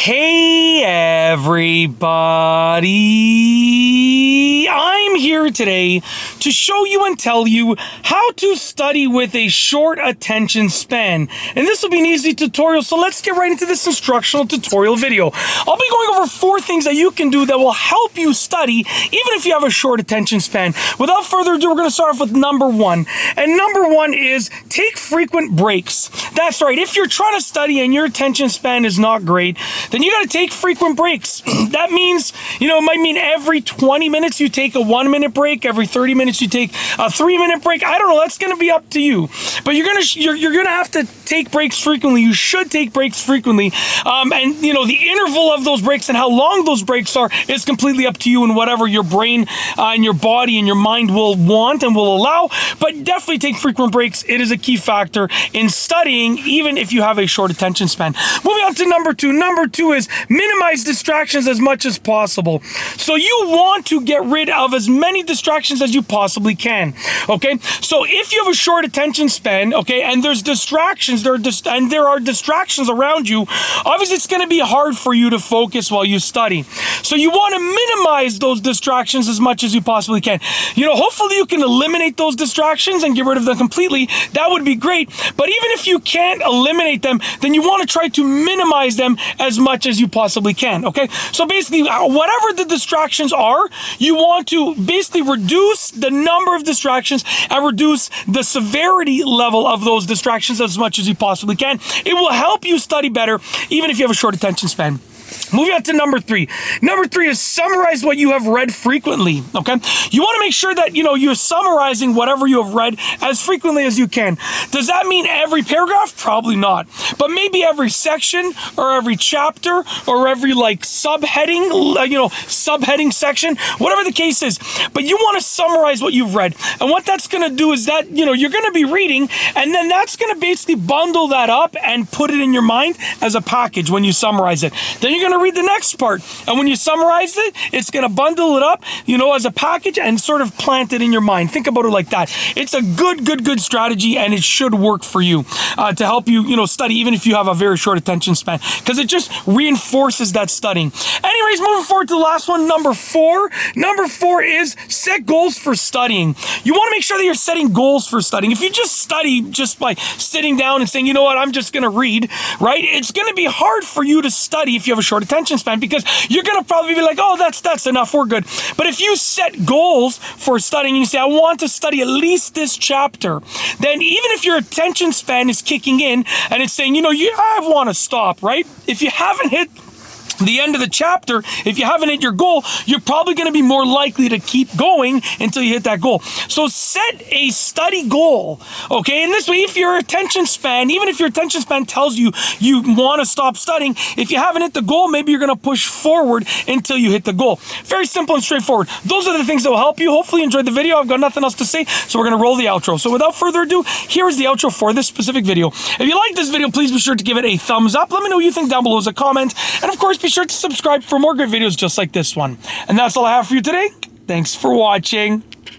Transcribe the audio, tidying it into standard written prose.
Hey everybody, I'm here today to show you and tell you how to study with a short attention span. And this will be an easy tutorial, so let's get right into this instructional tutorial video. I'll be going over 4 things that you can do that will help you study even if you have a short attention span. Without further ado, we're going to start off with number 1. And number 1 is take frequent breaks. That's right, if you're trying to study and your attention span is not great, then you got to take frequent breaks. That means, it might mean every 20 minutes you take a 1-minute break, every 30 minutes you take a 3-minute break. I don't know, that's going to be up to you. But you're going to have to take breaks frequently. You should take breaks frequently. The interval of those breaks and how long those breaks are is completely up to you and whatever your brain and your body and your mind will want and will allow. But definitely take frequent breaks. It is a key factor in studying, even if you have a short attention span. Moving on to number 2. Number 2 is minimize distractions as much as possible. So you want to get rid of as many distractions as you possibly can. Okay? So if you have a short attention span, okay, and there's distractions, there are distractions around you, obviously it's going to be hard for you to focus while you study. So you want to minimize those distractions as much as you possibly can. Hopefully you can eliminate those distractions and get rid of them completely. That would be great. But even if you can't eliminate them, then you want to try to minimize them as much as you possibly can, okay? So basically, whatever the distractions are, you want to basically reduce the number of distractions and reduce the severity level of those distractions as much as you possibly can. It will help you study better, even if you have a short attention span. Moving on to number 3. Number 3 is summarize what you have read frequently, okay? You want to make sure that, you're summarizing whatever you have read as frequently as you can. Does that mean every paragraph? Probably not. But maybe every section or every chapter or every subheading, subheading section, whatever the case is. But you want to summarize what you've read. And what that's going to do is that, you're going to be reading, and then that's going to basically bundle that up and put it in your mind as a package when you summarize it. Then you're going to read the next part, and when you summarize it, it's going to bundle it up, as a package and sort of plant it in your mind. Think about it like that. It's a good strategy, and it should work for you to help you, study even if you have a very short attention span, because it just reinforces that studying. Anyways, moving forward to the last one, number 4. Number 4 is set goals for studying. You want to make sure that you're setting goals for studying. If you just study just by sitting down and saying, you know what, I'm just going to read, right? It's going to be hard for you to study if you have a short attention span, because you're going to probably be like, oh, that's enough, we're good. But if you set goals for studying and you say, I want to study at least this chapter, then even if your attention span is kicking in and it's saying, I want to stop, right? If you haven't hit the end of the chapter, if you haven't hit your goal, you're probably going to be more likely to keep going until you hit that goal. So set a study goal, okay? And this way, if your attention span, even if your attention span tells you you want to stop studying, if you haven't hit the goal, maybe you're going to push forward until you hit the goal. Very simple and straightforward. Those are the things that will help you. Hopefully you enjoyed the video. I've got nothing else to say, so we're going to roll the outro. So without further ado, here is the outro for this specific video. If you like this video, please be sure to give it a thumbs up. Let me know what you think down below as a comment. And of course, be sure to subscribe for more great videos just like this one. And that's all I have for you today. Thanks for watching.